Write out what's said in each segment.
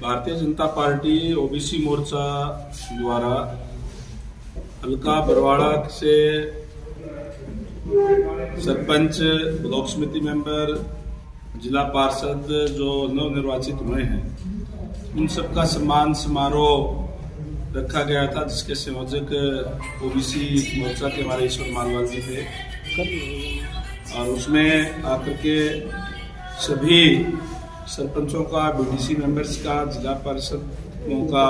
Bharatiya Janata party OBC मोर्चा द्वारा हल्का बरवाड़ा से सरपंच, ब्लॉक समिति मेंबर, जिला पार्षद जो नवनिर्वाचित हुए हैं, उन सबका सम्मान समारोह रखा गया था, जिसके संयोजक ओबीसी मोर्चा के हमारे ईश्वर मालवाल जी थे। और उसमें आकर के सभी सरपंचों का, बीडीसी मेंबर्स का, जिला पार्षदों का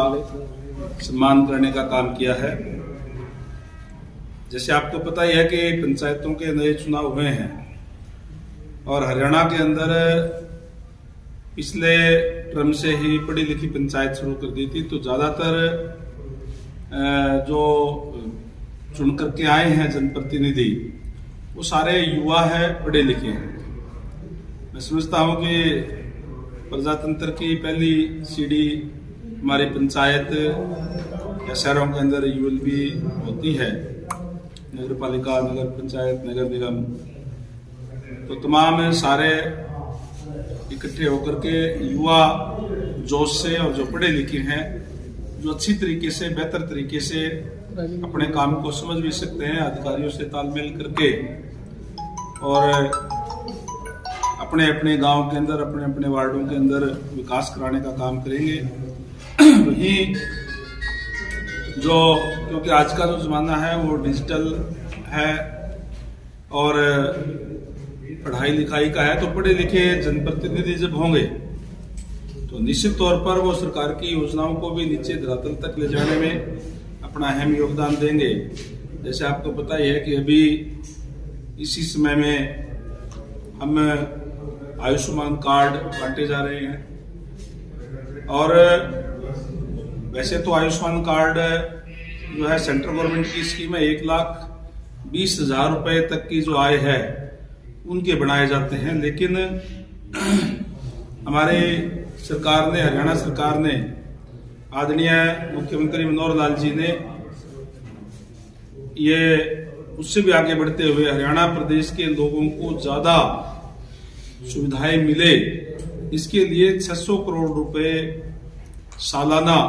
सम्मान करने का काम किया है। जैसे आपको पता ही है कि पंचायतों के नए चुनाव हुए हैं और हरियाणा के अंदर पिछले टर्म से ही पढ़ी लिखी पंचायत शुरू कर दी थी, तो ज़्यादातर जो चुन करके आए हैं जनप्रतिनिधि, वो सारे युवा हैं, पढ़े लिखे हैं। मैं समझता हूँ कि प्रजातंत्र की पहली सीढ़ी हमारी पंचायत या शहरों के अंदर यूएलबी होती है, नगर पालिका, नगर पंचायत, नगर निगम। तो तमाम सारे इकट्ठे होकर के युवा जोश से और जो पढ़े लिखे हैं, जो अच्छी तरीके से, बेहतर तरीके से अपने काम को समझ भी सकते हैं, अधिकारियों से तालमेल करके और अपने अपने गांव के अंदर, अपने अपने वार्डों के अंदर विकास कराने का काम करेंगे। वही जो, क्योंकि आज का जो जमाना है वो डिजिटल है और पढ़ाई लिखाई का है, तो पढ़े लिखे जनप्रतिनिधि जब होंगे तो निश्चित तौर पर वो सरकार की योजनाओं को भी नीचे धरातल तक ले जाने में अपना अहम योगदान देंगे। जैसे आपको पता ही है कि अभी इसी समय में हम आयुष्मान कार्ड बांटे जा रहे हैं और वैसे तो आयुष्मान कार्ड जो है सेंट्रल गवर्नमेंट की स्कीम है, 1,20,000 रुपए तक की जो आय है उनके बनाए जाते हैं। लेकिन हमारे सरकार ने, हरियाणा सरकार ने, आदरणीय मुख्यमंत्री मनोहर लाल जी ने ये उससे भी आगे बढ़ते हुए हरियाणा प्रदेश के लोगों को ज्यादा सुविधाएं मिले, इसके लिए 600 करोड़ रुपए सालाना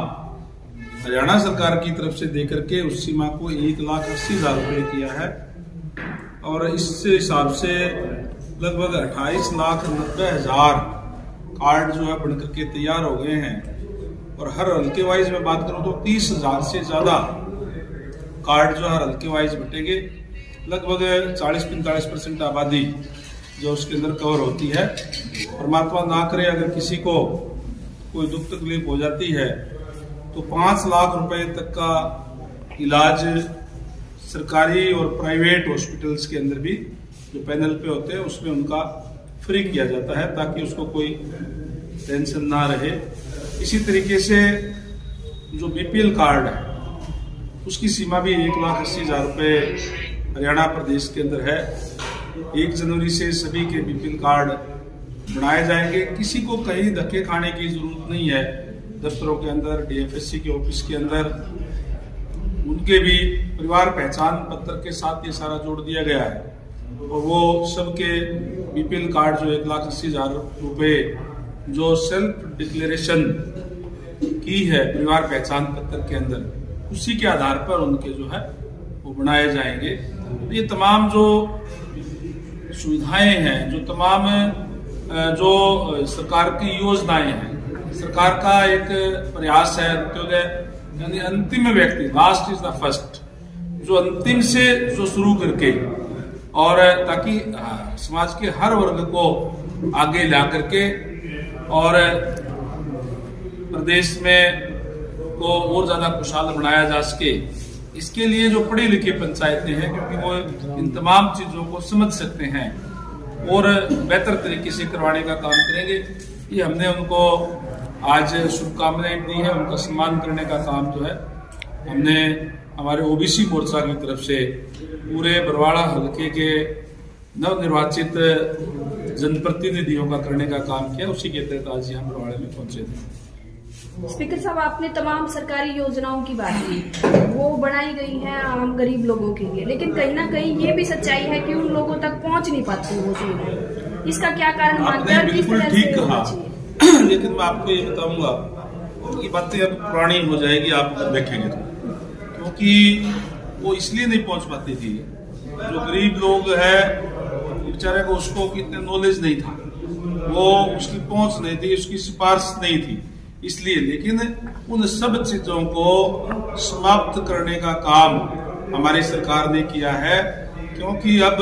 हरियाणा सरकार की तरफ से देकर के उस सीमा को 1,80,000 रुपए किया है। और इस हिसाब से लगभग 28,90,000 कार्ड जो है बनकर के तैयार हो गए हैं। और हर हल्के वाइज में बात करूं तो 30,000 से ज्यादा कार्ड जो हर हल्के वाइज बटेंगे। लगभग 40-45% आबादी जो उसके अंदर कवर होती है। परमात्मा ना करे अगर किसी को कोई दुख तकलीफ हो जाती है तो 5 लाख रुपए तक का इलाज सरकारी और प्राइवेट हॉस्पिटल्स के अंदर भी जो पैनल पे होते हैं उसमें उनका फ्री किया जाता है, ताकि उसको कोई टेंशन ना रहे। इसी तरीके से जो बीपीएल कार्ड है उसकी सीमा भी 1,80,000 रुपए हरियाणा प्रदेश के अंदर है। 1 जनवरी से सभी के बीपीएल कार्ड बनाए जाएंगे। किसी को कहीं धक्के खाने की जरूरत नहीं है। दफ्तरों के अंदर, डीएफएससी के ऑफिस के अंदर उनके भी परिवार पहचान पत्र के साथ ये सारा जोड़ दिया गया है और वो सबके बीपीएल कार्ड जो 1,80,000 रुपए जो सेल्फ डिक्लेरेशन की है परिवार पहचान पत्र के अंदर, उसी के आधार पर उनके जो है वो बनाए जाएंगे। ये तमाम जो सुविधाएं हैं, जो तमाम जो सरकार की योजनाएं हैं, सरकार का एक प्रयास है अंत्योदय यानी अंतिम व्यक्ति, लास्ट इज द फर्स्ट, जो अंतिम से जो शुरू करके और ताकि समाज के हर वर्ग को आगे ला करके और प्रदेश में को और ज्यादा खुशहाल बनाया जा सके, इसके लिए जो पढ़ी लिखी पंचायतें हैं, क्योंकि वो इन तमाम चीजों को समझ सकते हैं और बेहतर तरीके से करवाने का काम करेंगे। ये हमने उनको आज शुभकामनाएं दी है, उनका सम्मान करने का काम जो है हमने हमारे ओबीसी मोर्चा की तरफ से पूरे बरवाड़ा हल्के के नवनिर्वाचित जनप्रतिनिधियों का करने का काम किया। उसी के तहत आज हम बरवाड़े में पहुंचे थे। स्पीकर साहब, आपने तमाम सरकारी योजनाओं की बात की, वो बनाई गई हैं आम गरीब लोगों के लिए, लेकिन कहीं ना कहीं ये भी सच्चाई है कि उन लोगों तक पहुंच नहीं पाती वो सुविधाएं। इसका क्या कारण मानते हैं? बिल्कुल ठीक कहा। लेकिन मैं आपको ये बताऊंगा, ये बातें अब पुरानी हो जाएगी आप देखेंगे तो, क्योंकि वो इसलिए नहीं पहुंच पाती थी, जो गरीब लोग है बेचारे को उसको कितने नॉलेज नहीं था, वो उसकी पहुंच नहीं थी, उसकी सिफारिश नहीं थी, इसलिए। लेकिन उन सब चीजों को समाप्त करने का काम हमारी सरकार ने किया है, क्योंकि अब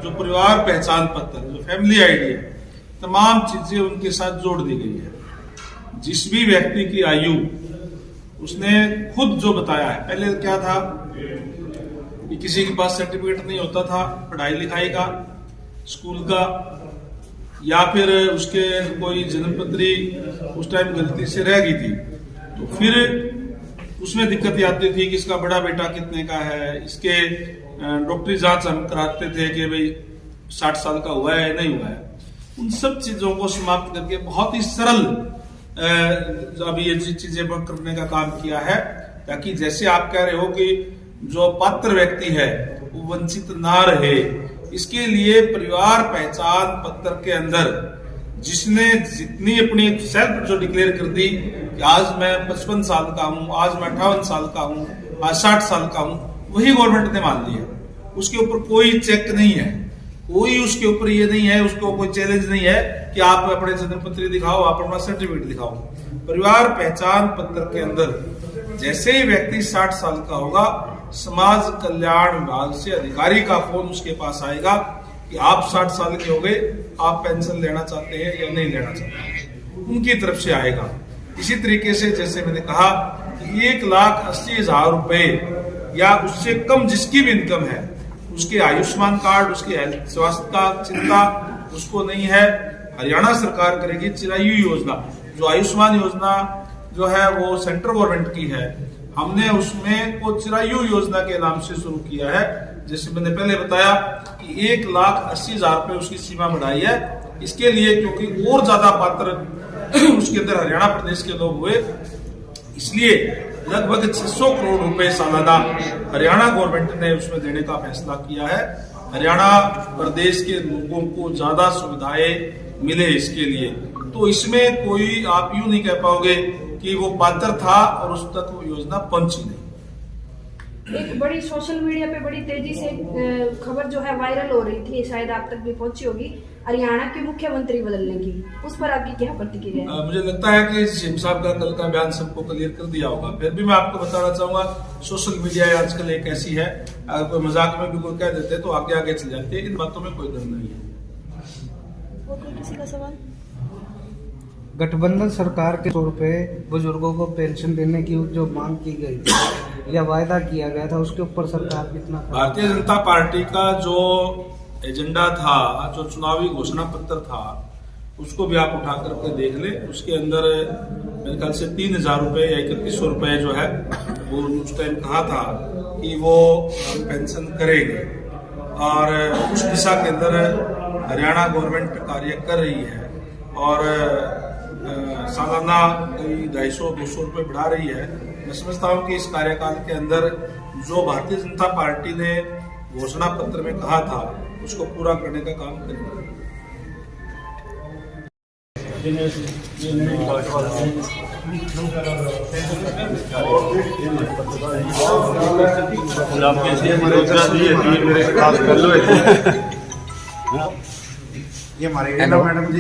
जो परिवार पहचान पत्र, जो फैमिली आईडी है, तमाम चीजें उनके साथ जोड़ दी गई है। जिस भी व्यक्ति की आयु, उसने खुद जो बताया है, पहले क्या था कि किसी के पास सर्टिफिकेट नहीं होता था पढ़ाई लिखाई का, स्कूल का, या फिर उसके कोई जन्मपत्री उस टाइम गलती से रह गई थी, तो फिर उसमें दिक्कत आती थी कि इसका बड़ा बेटा कितने का है, इसके डॉक्टरी जांच हम कराते थे कि भाई 60 साल का हुआ है नहीं हुआ है। उन सब चीजों को समाप्त करके बहुत ही सरल अभी ये चीजें करने का काम किया है, ताकि जैसे आप कह रहे हो कि जो पात्र व्यक्ति है वो वंचित ना रहे, इसके लिए परिवार पहचान पत्र के अंदर जिसने जितनी अपनी सेल्फ जो डिक्लेयर कर दी कि आज मैं 55 साल का हूं, आज मैं 58 साल का हूं, आज 60 साल का हूं, वही गवर्नमेंट ने मान लिया। उसके ऊपर कोई चेक नहीं है, कोई उसके ऊपर ये नहीं है, उसको कोई चैलेंज नहीं है कि आप अपने जन्म पत्र दिखाओ, आप अपना सर्टिफिकेट दिखाओ। परिवार पहचान पत्र के अंदर जैसे ही व्यक्ति 60 साल का होगा, समाज कल्याण विभाग से अधिकारी का फोन उसके पास आएगा कि आप 60 साल के हो गए, आप पेंशन लेना चाहते हैं या नहीं लेना चाहते, उनकी तरफ से आएगा। इसी तरीके से जैसे मैंने कहा कि 1,80,000 रुपए या उससे कम जिसकी भी इनकम है, उसके आयुष्मान कार्ड, उसके हेल्थ स्वास्थ्य का चिंता उसको नहीं है। हरियाणा सरकार करेगी चिरायु योजना, जो आयुष्मान योजना जो है वो सेंट्रल गवर्नमेंट की है, हमने उसमें वो चिरायु योजना के नाम से शुरू किया है। जैसे मैंने पहले बताया कि 1,80,000 रुपए उसकी सीमा बढ़ाई है, इसके लिए क्योंकि और ज्यादा पात्र उसके अंदर हरियाणा प्रदेश के लोग हुए, इसलिए लगभग 600 करोड़ रुपए सालाना हरियाणा गवर्नमेंट ने उसमें देने का फैसला किया है। हरियाणा प्रदेश के लोगों को ज्यादा सुविधाएं मिले इसके लिए, तो इसमें कोई आप यूं नहीं कह पाओगे कि वो पात्र था और उस तक वो योजना पहुंची नहीं। एक बड़ी सोशल मीडिया पे बड़ी तेजी से खबर जो है वायरल हो रही थी, शायद आप तक भी पहुंची होगी, हरियाणा के मुख्यमंत्री बदलने की, उस पर आपकी क्या प्रतिक्रिया है? मुझे लगता है कि सीएम साहब का कल का बयान सबको क्लियर कर दिया होगा। फिर भी मैं आपको बताना चाहूंगा, सोशल मीडिया आजकल एक ऐसी है, अगर कोई मजाक में भी कोई कह देते तो आगे आगे चल जाती है, इन बातों में कोई डर नहीं है। और कोई किसी का सवाल? गठबंधन सरकार के तौर पे बुजुर्गों को पेंशन देने की जो मांग की गई थी या वायदा किया गया था, उसके ऊपर सरकार कितना? भारतीय जनता पार्टी का जो एजेंडा था, जो चुनावी घोषणा पत्र था, उसको भी आप उठा करके देख ले। उसके अंदर मेरे ख्याल से 3,000 रुपए या 3100 रुपए जो है वो उस टाइम कहा था कि वो पेंशन करेंगे, और उस दिशा के अंदर हरियाणा गवर्नमेंट कार्य कर रही है, और सालाना कोई 250-200 रुपए बढ़ा रही है। मैं समझता हूँ कि इस कार्यकाल के अंदर जो भारतीय जनता पार्टी ने घोषणा पत्र में कहा था, उसको पूरा करने का काम करेंगे। ये हमारे मैडम जी